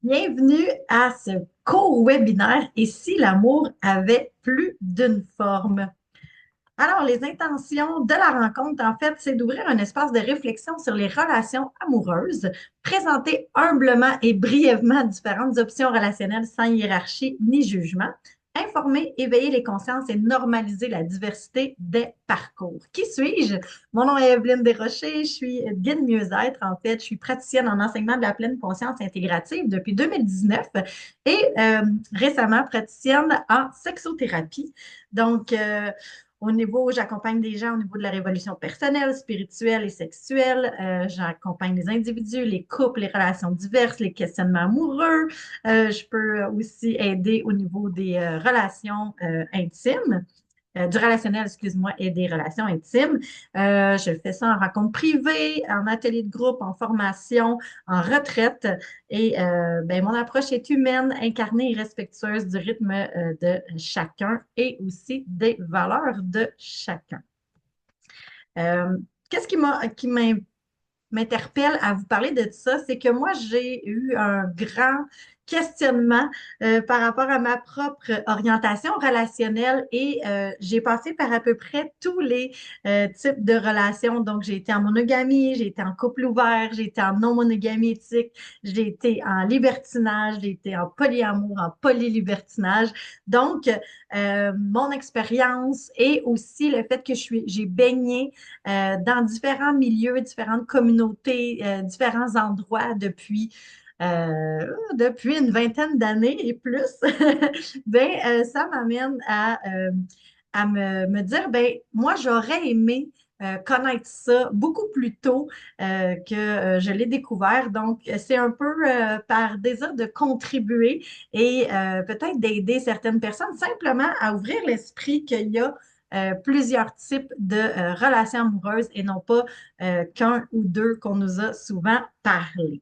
Bienvenue à ce court webinaire Et si l'amour avait plus d'une forme? Alors, les intentions de la rencontre, en fait, c'est d'ouvrir un espace de réflexion sur les relations amoureuses, présenter humblement et brièvement différentes options relationnelles sans hiérarchie ni jugement, informer, éveiller les consciences et normaliser la diversité des parcours. Qui suis-je? Mon nom est Evelyne Desrochers, je suis guide mieux-être. En fait, je suis praticienne en enseignement de la pleine conscience intégrative depuis 2019 et récemment praticienne en sexothérapie. Donc, au niveau, j'accompagne des gens au niveau de la révolution personnelle, spirituelle et sexuelle. J'accompagne les individus, les couples, les relations diverses, les questionnements amoureux. Je peux aussi aider au niveau des relations intimes du relationnel, excuse-moi, et des relations intimes. Je fais ça en rencontre privée, en atelier de groupe, en formation, en retraite. Et ben, mon approche est humaine, incarnée et respectueuse du rythme de chacun et aussi des valeurs de chacun. Euh, Qu'est-ce qui m'interpelle à vous parler de ça, c'est que moi, j'ai eu un grand questionnement par rapport à ma propre orientation relationnelle et j'ai passé par à peu près tous les types de relations. Donc, j'ai été en monogamie, j'ai été en couple ouvert, j'ai été en non-monogamie éthique, j'ai été en libertinage, j'ai été en polyamour, en polylibertinage. Donc, mon expérience et aussi le fait que j'ai baigné dans différents milieux, différentes communautés, différents endroits depuis une vingtaine d'années et plus, ben, ça m'amène à me dire, ben, moi, j'aurais aimé connaître ça beaucoup plus tôt que je l'ai découvert. Donc, c'est un peu par désir de contribuer et peut-être d'aider certaines personnes simplement à ouvrir l'esprit qu'il y a plusieurs types de relations amoureuses et non pas qu'un ou deux qu'on nous a souvent parlé.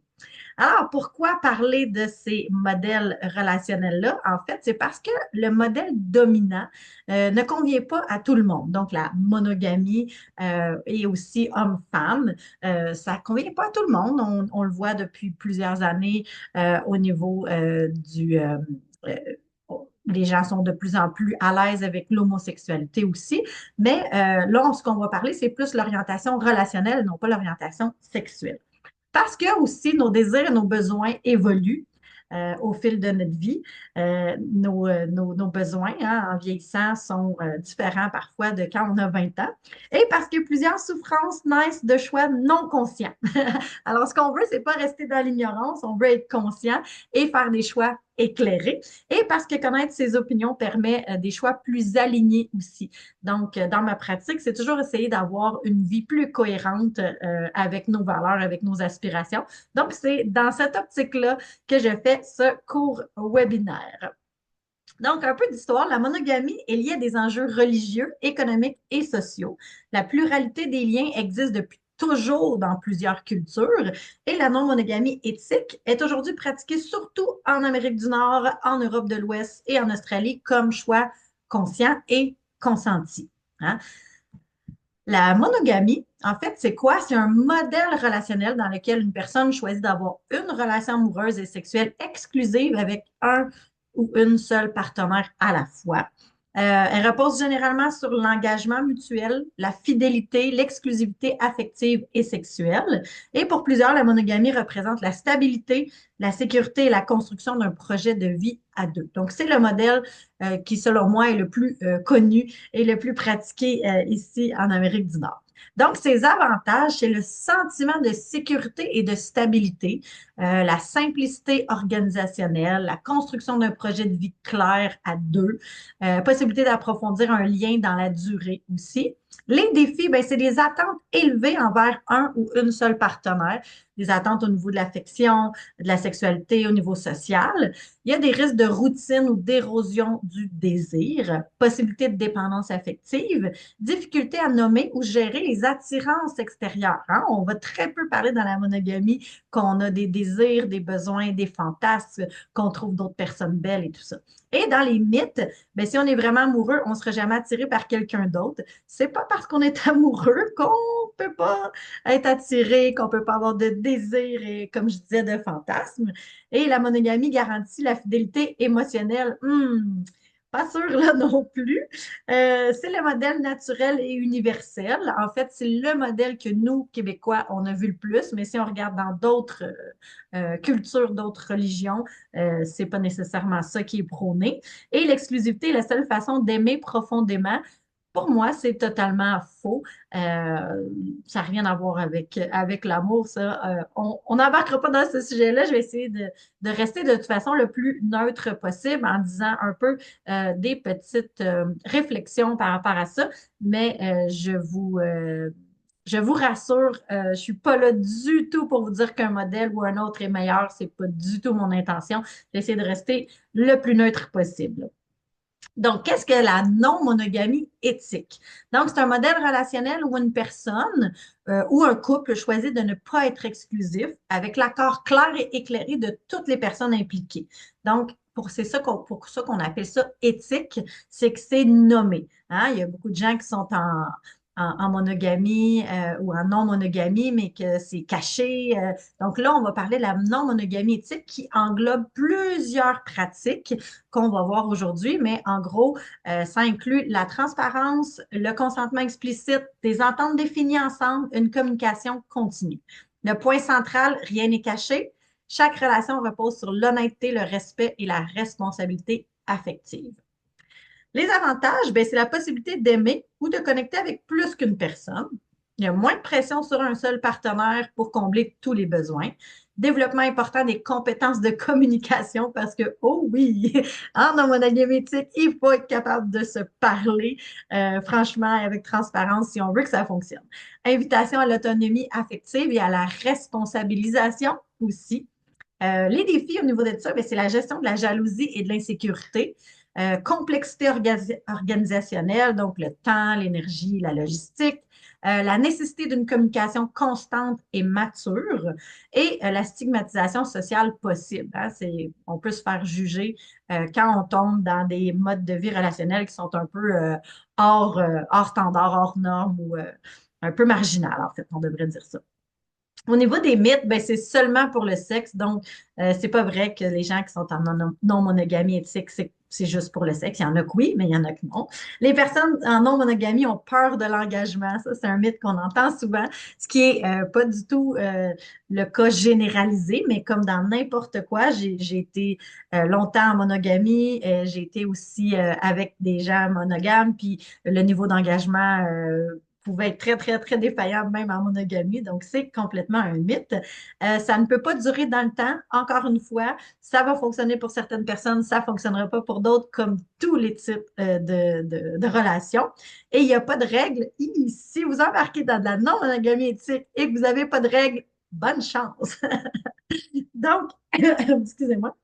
Alors, pourquoi parler de ces modèles relationnels-là? En fait, c'est parce que le modèle dominant ne convient pas à tout le monde. Donc, la monogamie et aussi homme-femme, ça ne convient pas à tout le monde. On le voit depuis plusieurs années au niveau euh, les gens sont de plus en plus à l'aise avec l'homosexualité aussi. Mais là, ce qu'on va parler, c'est plus l'orientation relationnelle, non pas l'orientation sexuelle. Parce que aussi nos désirs et nos besoins évoluent au fil de notre vie. Nos besoins en vieillissant sont différents parfois de quand on a 20 ans. Et parce que plusieurs souffrances naissent de choix non conscients. Alors, ce qu'on veut, c'est pas rester dans l'ignorance, on veut être conscient et faire des choix éclairés. Et parce que connaître ses opinions permet des choix plus alignés aussi. Donc, dans ma pratique, c'est toujours essayer d'avoir une vie plus cohérente avec nos valeurs, avec nos aspirations. Donc, c'est dans cette optique-là que je fais ce court webinaire. Donc, un peu d'histoire, la monogamie est liée à des enjeux religieux, économiques et sociaux. La pluralité des liens existe depuis toujours dans plusieurs cultures et la non-monogamie éthique est aujourd'hui pratiquée surtout en Amérique du Nord, en Europe de l'Ouest et en Australie comme choix conscient et consenti. Hein? La monogamie, en fait, c'est quoi? C'est un modèle relationnel dans lequel une personne choisit d'avoir une relation amoureuse et sexuelle exclusive avec un ou une seule partenaire à la fois. Elle repose généralement sur l'engagement mutuel, la fidélité, l'exclusivité affective et sexuelle. Et pour plusieurs, la monogamie représente la stabilité, la sécurité et la construction d'un projet de vie à deux. Donc, c'est le modèle qui, selon moi, est le plus connu et le plus pratiqué ici en Amérique du Nord. Donc, ces avantages, c'est le sentiment de sécurité et de stabilité, la simplicité organisationnelle, la construction d'un projet de vie clair à deux, possibilité d'approfondir un lien dans la durée aussi. Les défis, ben, c'est des attentes élevées envers un ou une seule partenaire, des attentes au niveau de l'affection, de la sexualité, au niveau social. Il y a des risques de routine ou d'érosion du désir, possibilité de dépendance affective, difficulté à nommer ou gérer les attirances extérieures. Hein. On va très peu parler dans la monogamie qu'on a des désirs, des besoins, des fantasmes, qu'on trouve d'autres personnes belles et tout ça. Et dans les mythes, ben, si on est vraiment amoureux, on ne sera jamais attiré par quelqu'un d'autre. C'est pas parce qu'on est amoureux qu'on peut pas être attiré, qu'on peut pas avoir de désir et, comme je disais, de fantasmes. Et la monogamie garantit la fidélité émotionnelle. Pas sûr là non plus. C'est le modèle naturel et universel. En fait, c'est le modèle que nous, Québécois, on a vu le plus, mais si on regarde dans d'autres cultures, d'autres religions, c'est pas nécessairement ça qui est prôné. Et l'exclusivité est la seule façon d'aimer profondément. Pour moi, c'est totalement faux. Ça n'a rien à voir avec l'amour, ça. On n'embarquera pas dans ce sujet-là. Je vais essayer de rester de toute façon le plus neutre possible en disant un peu des petites réflexions par rapport à ça. Mais je vous rassure, je ne suis pas là du tout pour vous dire qu'un modèle ou un autre est meilleur. C'est pas du tout mon intention. J'essaie de rester le plus neutre possible. Donc, qu'est-ce que la non-monogamie éthique? Donc, c'est un modèle relationnel où une personne ou un couple choisit de ne pas être exclusif avec l'accord clair et éclairé de toutes les personnes impliquées. Donc, pour ça qu'on appelle ça éthique, c'est que c'est nommé. Hein? Il y a beaucoup de gens qui sont en monogamie ou en non-monogamie, mais que c'est caché. Donc là, on va parler de la non-monogamie éthique qui englobe plusieurs pratiques qu'on va voir aujourd'hui, mais en gros, ça inclut la transparence, le consentement explicite, des ententes définies ensemble, une communication continue. Le point central, rien n'est caché. Chaque relation repose sur l'honnêteté, le respect et la responsabilité affective. Les avantages, ben, c'est la possibilité d'aimer ou de connecter avec plus qu'une personne. Il y a moins de pression sur un seul partenaire pour combler tous les besoins. Développement important des compétences de communication parce que, oh oui, en monogamie éthique, il faut être capable de se parler, franchement, avec transparence si on veut que ça fonctionne. Invitation à l'autonomie affective et à la responsabilisation aussi. Les défis au niveau de ça, ben, c'est la gestion de la jalousie et de l'insécurité, complexité organisationnelle, donc le temps, l'énergie, la logistique, la nécessité d'une communication constante et mature et la stigmatisation sociale possible. Hein. On peut se faire juger quand on tombe dans des modes de vie relationnels qui sont un peu hors standard, hors normes ou un peu marginal, en fait, on devrait dire ça. Au niveau des mythes, ben, c'est seulement pour le sexe. Donc, c'est pas vrai que les gens qui sont en non-monogamie éthique, c'est juste pour le sexe. Il y en a que oui, mais il y en a que non. Les personnes en non-monogamie ont peur de l'engagement. Ça, c'est un mythe qu'on entend souvent, ce qui est pas du tout le cas généralisé, mais comme dans n'importe quoi, j'ai été longtemps en monogamie, j'ai été aussi avec des gens monogames, puis le niveau d'engagement pouvait être très, très, très défaillant, même en monogamie. Donc, c'est complètement un mythe. Ça ne peut pas durer dans le temps. Encore une fois, ça va fonctionner pour certaines personnes, ça ne fonctionnera pas pour d'autres, comme tous les types de relations. Et il n'y a pas de règles. Si vous embarquez dans de la non-monogamie éthique et que vous n'avez pas de règles, bonne chance. Donc, excusez-moi.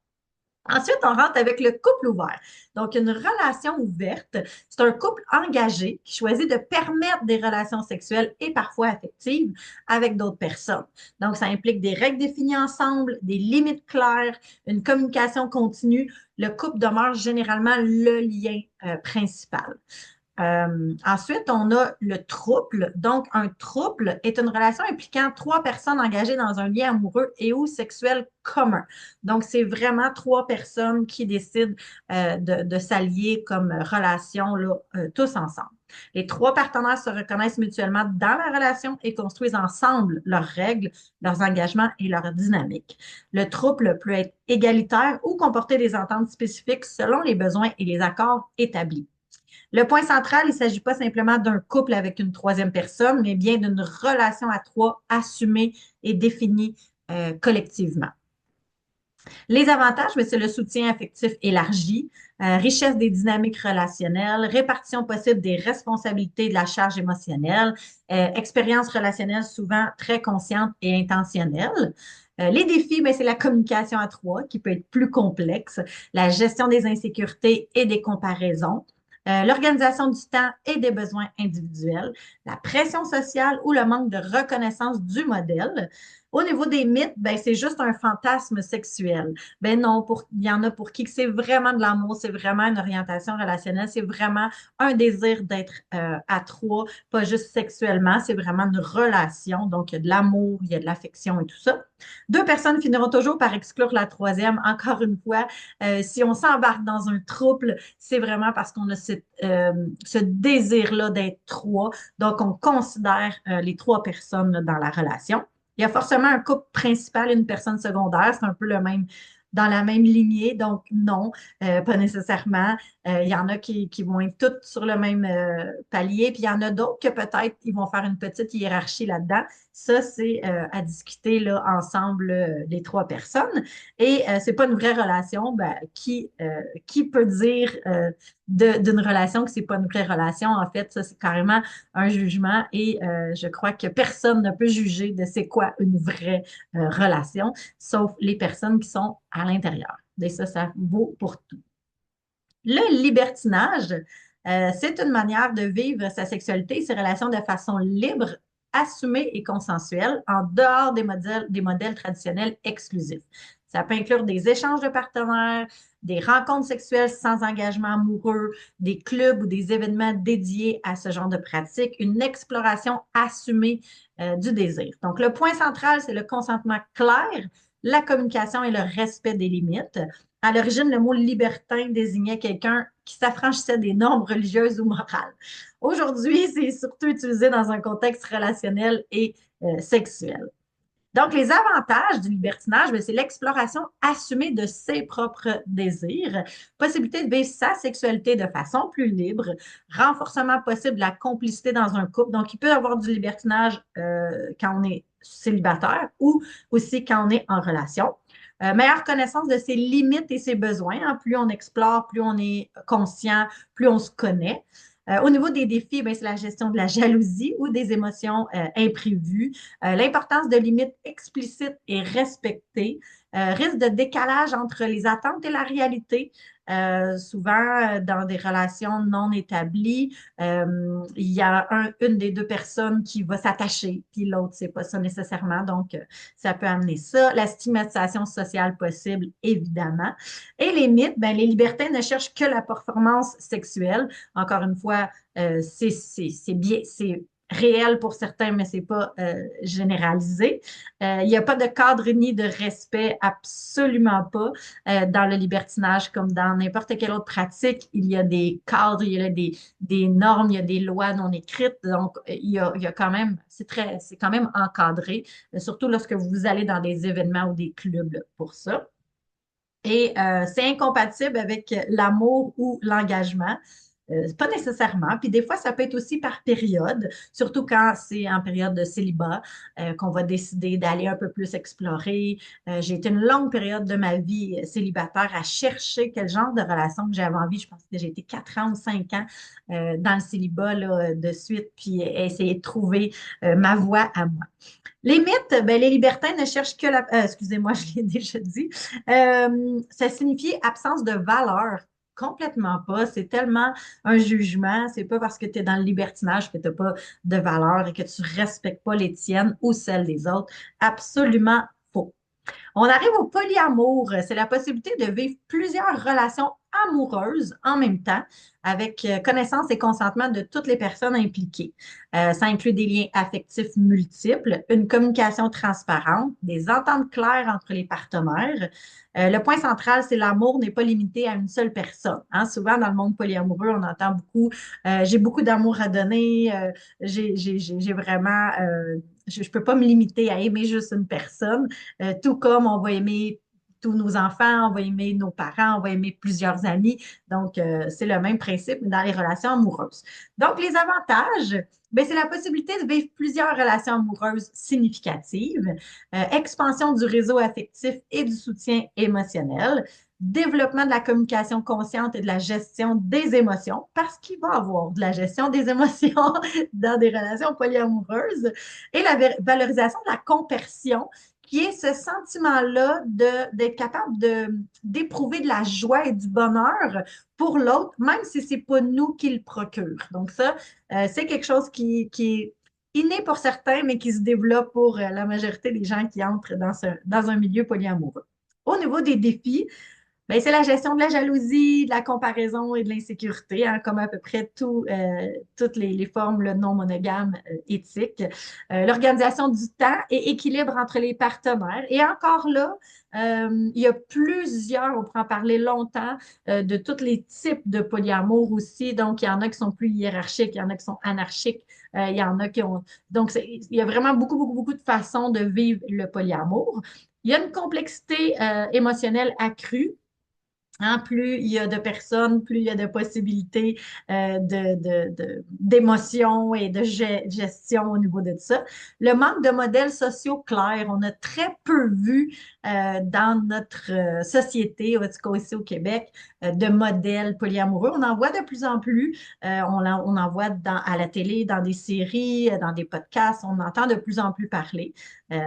Ensuite, on rentre avec le couple ouvert. Donc, une relation ouverte, c'est un couple engagé qui choisit de permettre des relations sexuelles et parfois affectives avec d'autres personnes. Donc, ça implique des règles définies ensemble, des limites claires, une communication continue. Le couple demeure généralement le lien principal. Ensuite, on a le trouble. Donc, un trouble est une relation impliquant trois personnes engagées dans un lien amoureux et ou sexuel commun. Donc, c'est vraiment trois personnes qui décident de s'allier comme relation là, tous ensemble. Les trois partenaires se reconnaissent mutuellement dans la relation et construisent ensemble leurs règles, leurs engagements et leur dynamique. Le trouble peut être égalitaire ou comporter des ententes spécifiques selon les besoins et les accords établis. Le point central, il ne s'agit pas simplement d'un couple avec une troisième personne, mais bien d'une relation à trois assumée et définie collectivement. Les avantages, c'est le soutien affectif élargi, richesse des dynamiques relationnelles, répartition possible des responsabilités de la charge émotionnelle, expérience relationnelle souvent très consciente et intentionnelle. Les défis, c'est la communication à trois qui peut être plus complexe, la gestion des insécurités et des comparaisons, l'organisation du temps et des besoins individuels, la pression sociale ou le manque de reconnaissance du modèle, Au niveau des mythes, ben, c'est juste un fantasme sexuel. Ben non, il y en a pour qui que c'est vraiment de l'amour, c'est vraiment une orientation relationnelle, c'est vraiment un désir d'être à trois, pas juste sexuellement, c'est vraiment une relation. Donc, il y a de l'amour, il y a de l'affection et tout ça. Deux personnes finiront toujours par exclure la troisième. Encore une fois, si on s'embarque dans un trouble, c'est vraiment parce qu'on a ce désir-là d'être trois. Donc, on considère les trois personnes là, dans la relation. Il y a forcément un couple principal et une personne secondaire. C'est un peu le même, dans la même lignée. Donc, non, pas nécessairement. Il y en a qui vont être toutes sur le même palier, puis il y en a d'autres que peut-être ils vont faire une petite hiérarchie là-dedans. Ça, c'est à discuter là, ensemble, les trois personnes. Et c'est pas une vraie relation. Ben, qui peut dire d'une relation que c'est pas une vraie relation? En fait, ça, c'est carrément un jugement et je crois que personne ne peut juger de c'est quoi une vraie relation, sauf les personnes qui sont à l'intérieur. Et ça vaut pour tout. Le libertinage, c'est une manière de vivre sa sexualité et ses relations de façon libre, assumée et consensuelle, en dehors des modèles traditionnels exclusifs. Ça peut inclure des échanges de partenaires, des rencontres sexuelles sans engagement amoureux, des clubs ou des événements dédiés à ce genre de pratique, une exploration assumée du désir. Donc, le point central, c'est le consentement clair, la communication et le respect des limites. À l'origine, le mot libertin désignait quelqu'un qui s'affranchissait des normes religieuses ou morales. Aujourd'hui, c'est surtout utilisé dans un contexte relationnel et sexuel. Donc, les avantages du libertinage, ben, c'est l'exploration assumée de ses propres désirs, possibilité de vivre sa sexualité de façon plus libre, renforcement possible de la complicité dans un couple. Donc, il peut y avoir du libertinage quand on est célibataire ou aussi quand on est en relation. Meilleure connaissance de ses limites et ses besoins. Hein. Plus on explore, plus on est conscient, plus on se connaît. Au niveau des défis, ben, c'est la gestion de la jalousie ou des émotions imprévues, l'importance de limites explicites et respectées, risque de décalage entre les attentes et la réalité, souvent dans des relations non établies, il y a une des deux personnes qui va s'attacher, puis l'autre, c'est pas ça nécessairement, donc ça peut amener ça. La stigmatisation sociale possible, évidemment. Et les mythes, ben, les libertins ne cherchent que la performance sexuelle. Encore une fois, c'est bien, c'est réel pour certains, mais c'est pas généralisé. Il n'y a pas de cadre ni de respect, absolument pas, dans le libertinage comme dans n'importe quelle autre pratique. Il y a des cadres, il y a des normes, il y a des lois non écrites. Donc, il y a quand même, c'est quand même encadré, surtout lorsque vous allez dans des événements ou des clubs là, pour ça. Et c'est incompatible avec l'amour ou l'engagement. Pas nécessairement. Puis des fois, ça peut être aussi par période, surtout quand c'est en période de célibat, qu'on va décider d'aller un peu plus explorer. J'ai été une longue période de ma vie célibataire à chercher quel genre de relation que j'avais envie. Je pense que j'ai été 4 ans ou 5 ans dans le célibat là, de suite, puis essayer de trouver ma voie à moi. Les mythes, ben, les libertins ne cherchent que la... excusez-moi, je l'ai déjà dit. Ça signifie absence de valeur. Complètement pas. C'est tellement un jugement. C'est pas parce que tu es dans le libertinage que tu n'as pas de valeur et que tu respectes pas les tiennes ou celles des autres. Absolument faux. On arrive au polyamour. C'est la possibilité de vivre plusieurs relations amoureuses en même temps avec connaissance et consentement de toutes les personnes impliquées. Ça inclut des liens affectifs multiples, une communication transparente, des ententes claires entre les partenaires. Le point central, c'est l'amour n'est pas limité à une seule personne. Hein. Souvent, dans le monde polyamoureux, on entend beaucoup j'ai beaucoup d'amour à donner, j'ai vraiment je ne peux pas me limiter à aimer juste une personne. Tout comme on va aimer tous nos enfants, on va aimer nos parents, on va aimer plusieurs amis. Donc, c'est le même principe dans les relations amoureuses. Donc, les avantages, ben, c'est la possibilité de vivre plusieurs relations amoureuses significatives, expansion du réseau affectif et du soutien émotionnel, développement de la communication consciente et de la gestion des émotions, parce qu'il va y avoir de la gestion des émotions dans des relations polyamoureuses, et la valorisation de la compersion, qui est ce sentiment-là d'être capable d'éprouver de la joie et du bonheur pour l'autre, même si ce n'est pas nous qui le procure. Donc ça, c'est quelque chose qui est inné pour certains, mais qui se développe pour la majorité des gens qui entrent dans un milieu polyamoureux. Au niveau des défis, ben, c'est la gestion de la jalousie, de la comparaison et de l'insécurité, hein, comme à peu près toutes les formes là, non monogames éthiques. L'organisation du temps et équilibre entre les partenaires. Et encore là, il y a plusieurs, on pourrait en parler longtemps, de tous les types de polyamour aussi. Donc, il y en a qui sont plus hiérarchiques, il y en a qui sont anarchiques, il y en a qui ont... Donc, il y a vraiment beaucoup, beaucoup, beaucoup de façons de vivre le polyamour. Il y a une complexité émotionnelle accrue. Hein, plus il y a de personnes, plus il y a de possibilités d'émotions et de gestion au niveau de ça. Le manque de modèles sociaux clairs, on a très peu vu dans notre société, en tout cas ici au Québec, de modèles polyamoureux. On en voit de plus en plus. On en voit à la télé, dans des séries, dans des podcasts. On entend de plus en plus parler. Euh,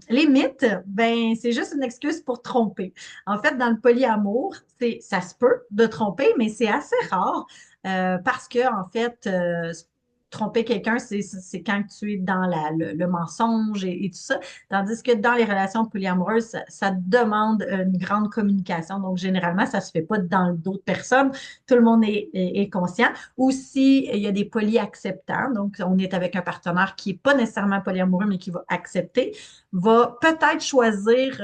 les mythes, ben, c'est juste une excuse pour tromper. En fait, dans le polyamour, ça se peut de tromper, mais c'est assez rare parce que, en fait, tromper quelqu'un, c'est quand tu es dans le mensonge et tout ça. Tandis que dans les relations polyamoureuses, ça demande une grande communication. Donc, généralement, ça se fait pas dans le dos de personne. Tout le monde est conscient. Ou si il y a des polyacceptants, donc on est avec un partenaire qui est pas nécessairement polyamoureux, mais qui va accepter, va peut-être choisir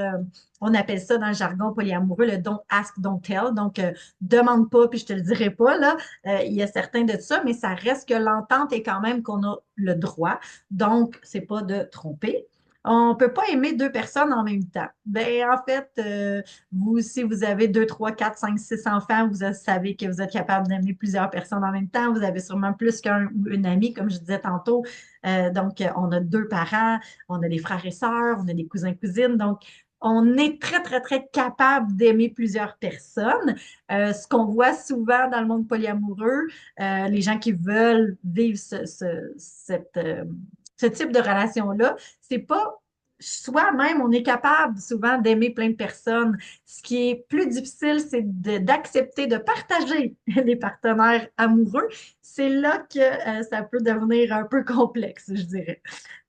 on appelle ça dans le jargon polyamoureux le don't ask, don't tell. Donc, demande pas, puis je te le dirai pas, là. Il y a certains de ça, mais ça reste que l'entente est quand même qu'on a le droit. Donc, c'est pas de tromper. On ne peut pas aimer deux personnes en même temps. Ben, en fait, vous, si vous avez deux, trois, quatre, cinq, six enfants, vous savez que vous êtes capable d'aimer plusieurs personnes en même temps. Vous avez sûrement plus qu'un ou une amie, comme je disais tantôt. Donc, on a deux parents, on a des frères et sœurs, on a des cousins, cousines. Donc, on est très, très, très capable d'aimer plusieurs personnes. Ce qu'on voit souvent dans le monde polyamoureux, les gens qui veulent vivre ce type de relation-là, c'est pas soi-même, on est capable souvent d'aimer plein de personnes. Ce qui est plus difficile, c'est d'accepter de partager les partenaires amoureux. C'est là que ça peut devenir un peu complexe, je dirais.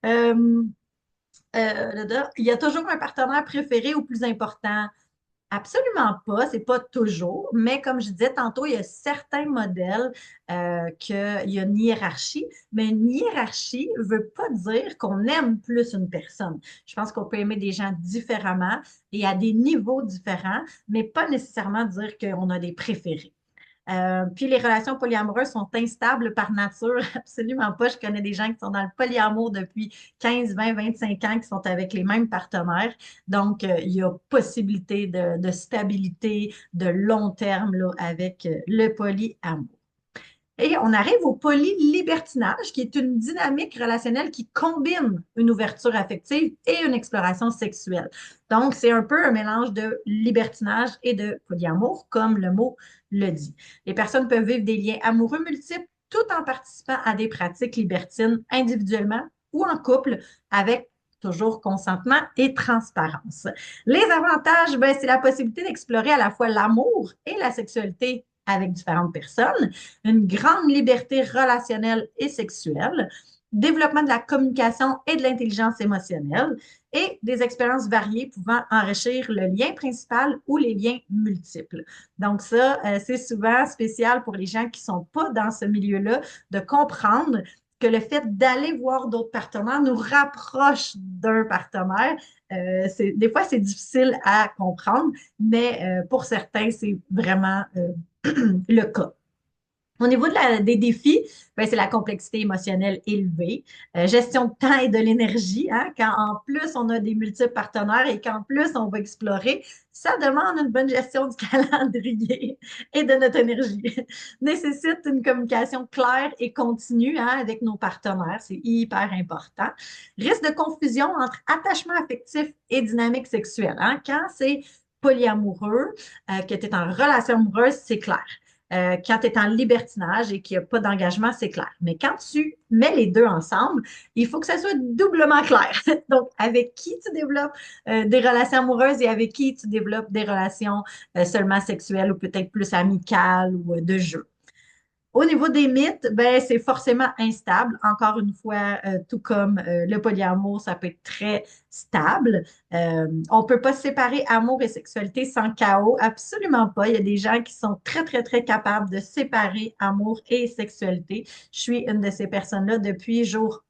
Euh, il y a toujours un partenaire préféré ou plus important? Absolument pas, c'est pas toujours, mais comme je disais tantôt, il y a certains modèles qu'il y a une hiérarchie, mais une hiérarchie ne veut pas dire qu'on aime plus une personne. Je pense qu'on peut aimer des gens différemment et à des niveaux différents, mais pas nécessairement dire qu'on a des préférés. Puis les relations polyamoureuses sont instables par nature, absolument pas. Je connais des gens qui sont dans le polyamour depuis 15, 20, 25 ans, qui sont avec les mêmes partenaires. Donc, il y a possibilité de stabilité de long terme là, avec le polyamour. Et on arrive au polylibertinage, qui est une dynamique relationnelle qui combine une ouverture affective et une exploration sexuelle. Donc, c'est un peu un mélange de libertinage et de polyamour, comme le mot le dit. Les personnes peuvent vivre des liens amoureux multiples tout en participant à des pratiques libertines individuellement ou en couple avec toujours consentement et transparence. Les avantages, ben, c'est la possibilité d'explorer à la fois l'amour et la sexualité avec différentes personnes, une grande liberté relationnelle et sexuelle, développement de la communication et de l'intelligence émotionnelle et des expériences variées pouvant enrichir le lien principal ou les liens multiples. Donc ça, c'est souvent spécial pour les gens qui ne sont pas dans ce milieu-là de comprendre que le fait d'aller voir d'autres partenaires nous rapproche d'un partenaire. Des fois, c'est difficile à comprendre, mais pour certains, c'est vraiment le cas. Au niveau des défis, ben, c'est la complexité émotionnelle élevée, gestion de temps et de l'énergie, hein, quand en plus on a des multiples partenaires et qu'en plus on va explorer, ça demande une bonne gestion du calendrier et de notre énergie. Nécessite une communication claire et continue hein, avec nos partenaires, c'est hyper important. Risque de confusion entre attachement affectif et dynamique sexuelle. Hein, quand c'est polyamoureux, que tu es en relation amoureuse, c'est clair. Quand tu es en libertinage et qu'il n'y a pas d'engagement, c'est clair. Mais quand tu mets les deux ensemble, il faut que ça soit doublement clair. Donc, avec qui tu développes des relations amoureuses et avec qui tu développes des relations seulement sexuelles ou peut-être plus amicales ou de jeu. Au niveau des mythes, ben, c'est forcément instable. Encore une fois, tout comme le polyamour, ça peut être très stable. On peut pas séparer amour et sexualité sans chaos. Absolument pas. Il y a des gens qui sont très, très, très capables de séparer amour et sexualité. Je suis une de ces personnes-là depuis jour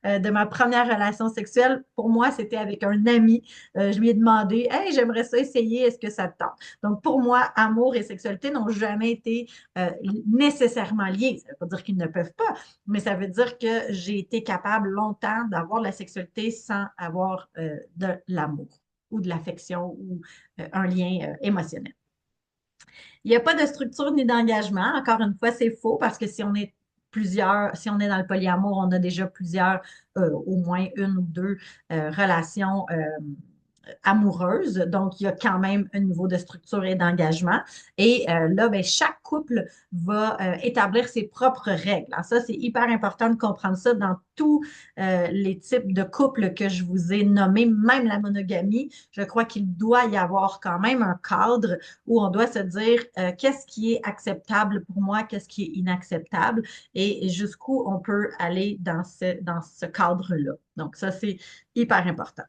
1 de ma première relation sexuelle. Pour moi, c'était avec un ami. Je lui ai demandé, Hey, j'aimerais ça essayer, est-ce que ça te tente? Donc, pour moi, amour et sexualité n'ont jamais été euh, nécessairement liés. Ça ne veut pas dire qu'ils ne peuvent pas, mais ça veut dire que j'ai été capable longtemps d'avoir de la sexualité sans avoir de l'amour ou de l'affection ou un lien émotionnel. Il n'y a pas de structure ni d'engagement. Encore une fois, c'est faux parce que si on est plusieurs, si on est dans le polyamour, on a déjà plusieurs, au moins une ou deux relations amoureuse. Donc, il y a quand même un niveau de structure et d'engagement. Et là, ben, chaque couple va établir ses propres règles. Alors, ça, c'est hyper important de comprendre ça dans tous les types de couples que je vous ai nommés, même la monogamie. Je crois qu'il doit y avoir quand même un cadre où on doit se dire qu'est-ce qui est acceptable pour moi, qu'est-ce qui est inacceptable et jusqu'où on peut aller dans ce cadre-là. Donc, ça, c'est hyper important.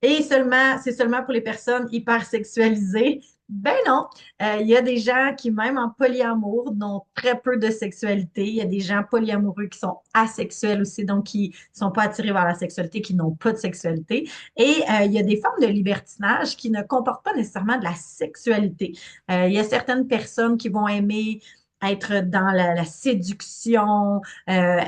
Et seulement, c'est seulement pour les personnes hyper sexualisées. Ben non, il y a des gens qui, même en polyamour, n'ont très peu de sexualité. Il y a des gens polyamoureux qui sont asexuels aussi, donc qui ne sont pas attirés vers la sexualité, qui n'ont pas de sexualité. Et il y a des formes de libertinage qui ne comportent pas nécessairement de la sexualité. Il y a certaines personnes qui vont aimer être dans la séduction,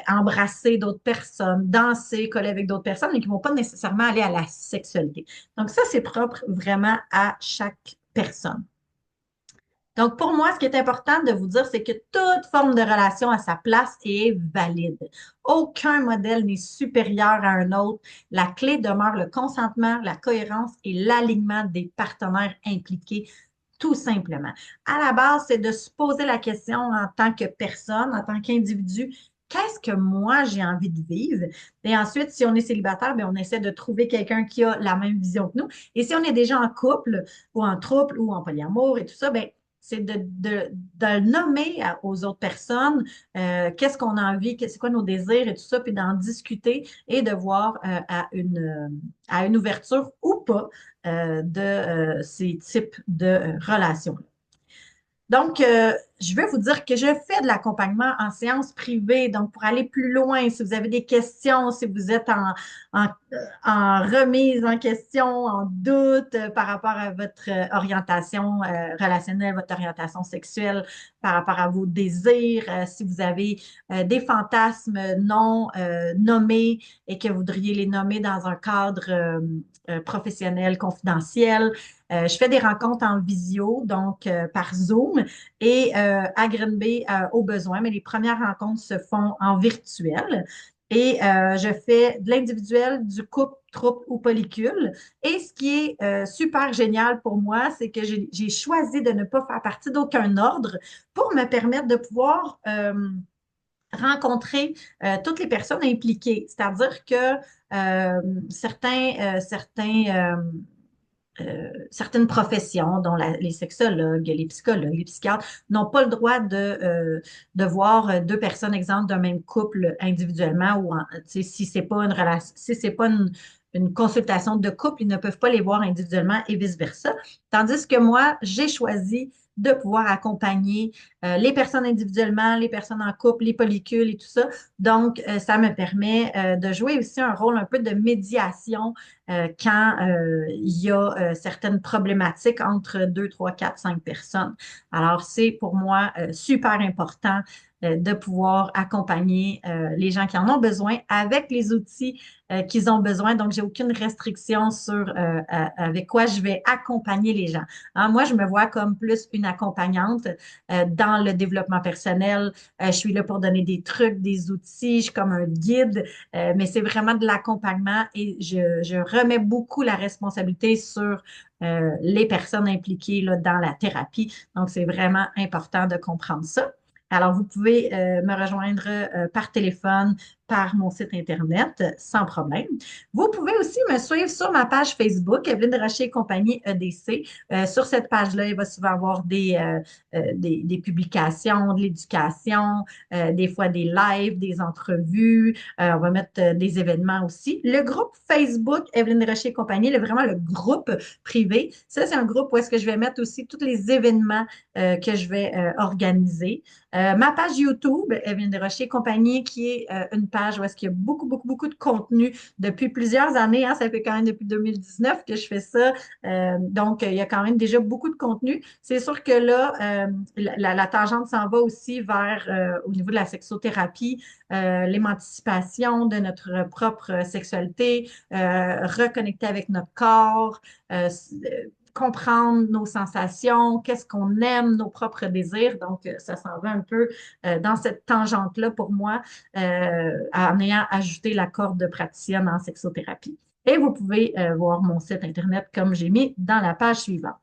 embrasser d'autres personnes, danser, coller avec d'autres personnes, mais qui ne vont pas nécessairement aller à la sexualité. Donc ça, c'est propre vraiment à chaque personne. Donc, pour moi, ce qui est important de vous dire, c'est que toute forme de relation a sa place et est valide. Aucun modèle n'est supérieur à un autre. La clé demeure le consentement, la cohérence et l'alignement des partenaires impliqués, tout simplement. À la base, c'est de se poser la question en tant que personne, en tant qu'individu. Qu'est-ce que moi j'ai envie de vivre? Et ensuite, si on est célibataire, bien, on essaie de trouver quelqu'un qui a la même vision que nous. Et si on est déjà en couple ou en trouble ou en polyamour et tout ça, bien, c'est de nommer aux autres personnes qu'est-ce qu'on a envie, c'est quoi nos désirs et tout ça, puis d'en discuter et de voir à une ouverture ou pas de ces types de relations. Donc, je vais vous dire que je fais de l'accompagnement en séance privée. Donc, pour aller plus loin, si vous avez des questions, si vous êtes en remise en question, en doute par rapport à votre orientation relationnelle, votre orientation sexuelle, par rapport à vos désirs, si vous avez des fantasmes non nommés et que vous voudriez les nommer dans un cadre professionnel, confidentiel, je fais des rencontres en visio, donc par Zoom et à Grenby au besoin, mais les premières rencontres se font en virtuel. Et je fais de l'individuel, du couple, troupe ou polycule. Et ce qui est super génial pour moi, c'est que j'ai choisi de ne pas faire partie d'aucun ordre pour me permettre de pouvoir rencontrer toutes les personnes impliquées. C'est-à-dire que certaines professions, dont les sexologues, les psychologues, les psychiatres, n'ont pas le droit de voir deux personnes, exemple, d'un même couple individuellement ou si c'est pas une relation, si c'est pas une consultation de couple, ils ne peuvent pas les voir individuellement et vice-versa. Tandis que moi, j'ai choisi de pouvoir accompagner les personnes individuellement, les personnes en couple, les polycules et tout ça. Donc, ça me permet de jouer aussi un rôle un peu de médiation quand il y a certaines problématiques entre deux, trois, quatre, cinq personnes. Alors, c'est pour moi super important de pouvoir accompagner les gens qui en ont besoin avec les outils qu'ils ont besoin. Donc, j'ai aucune restriction sur avec quoi je vais accompagner les gens. Hein, moi, je me vois comme plus une accompagnante dans le développement personnel. Je suis là pour donner des trucs, des outils. Je suis comme un guide, mais c'est vraiment de l'accompagnement et je remets beaucoup la responsabilité sur les personnes impliquées là, dans la thérapie. Donc, c'est vraiment important de comprendre ça. Alors, vous pouvez me rejoindre par téléphone, par mon site Internet sans problème. Vous pouvez aussi me suivre sur ma page Facebook, Evelyne Desrochers et compagnie EDC. Sur cette page-là, il va souvent avoir des publications, de l'éducation, des fois des lives, des entrevues. On va mettre des événements aussi. Le groupe Facebook, Evelyne Desrochers et compagnie, vraiment le groupe privé. Ça, c'est un groupe où est-ce que je vais mettre aussi tous les événements que je vais organiser. Ma page YouTube, Evelyne Desrochers et compagnie, qui est une page où est-ce qu'il y a beaucoup, beaucoup, beaucoup de contenu depuis plusieurs années. Hein, ça fait quand même depuis 2019 que je fais ça. Donc, il y a quand même déjà beaucoup de contenu. C'est sûr que là, la tangente s'en va aussi vers, au niveau de la sexothérapie, l'émancipation de notre propre sexualité, reconnecter avec notre corps, comprendre nos sensations, qu'est-ce qu'on aime, nos propres désirs. Donc, ça s'en va un peu dans cette tangente-là pour moi, en ayant ajouté la corde de praticienne en sexothérapie. Et vous pouvez voir mon site Internet comme j'ai mis dans la page suivante.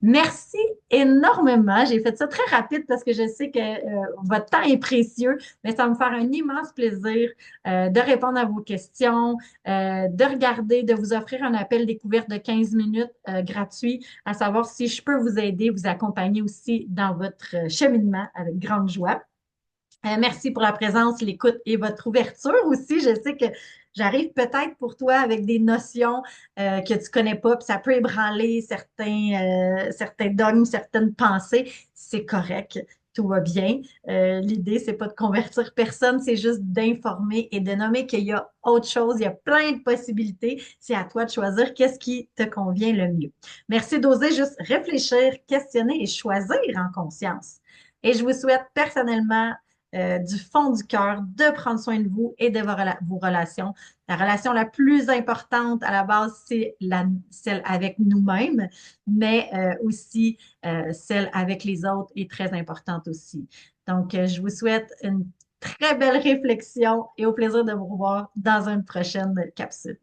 Merci énormément. J'ai fait ça très rapide parce que je sais que votre temps est précieux, mais ça va me faire un immense plaisir de répondre à vos questions, de regarder, de vous offrir un appel découverte de 15 minutes gratuit, à savoir si je peux vous aider, vous accompagner aussi dans votre cheminement avec grande joie. Merci pour la présence, l'écoute et votre ouverture aussi. Je sais que j'arrive peut-être pour toi avec des notions que tu connais pas, puis ça peut ébranler certains dogmes, certaines pensées. C'est correct, tout va bien. L'idée, c'est pas de convertir personne, c'est juste d'informer et de nommer qu'il y a autre chose. Il y a plein de possibilités. C'est à toi de choisir qu'est-ce qui te convient le mieux. Merci d'oser juste réfléchir, questionner et choisir en conscience. Et je vous souhaite personnellement du fond du cœur, de prendre soin de vous et de vos relations. La relation la plus importante à la base, c'est celle avec nous-mêmes, mais aussi celle avec les autres est très importante aussi. Donc, je vous souhaite une très belle réflexion et au plaisir de vous revoir dans une prochaine capsule.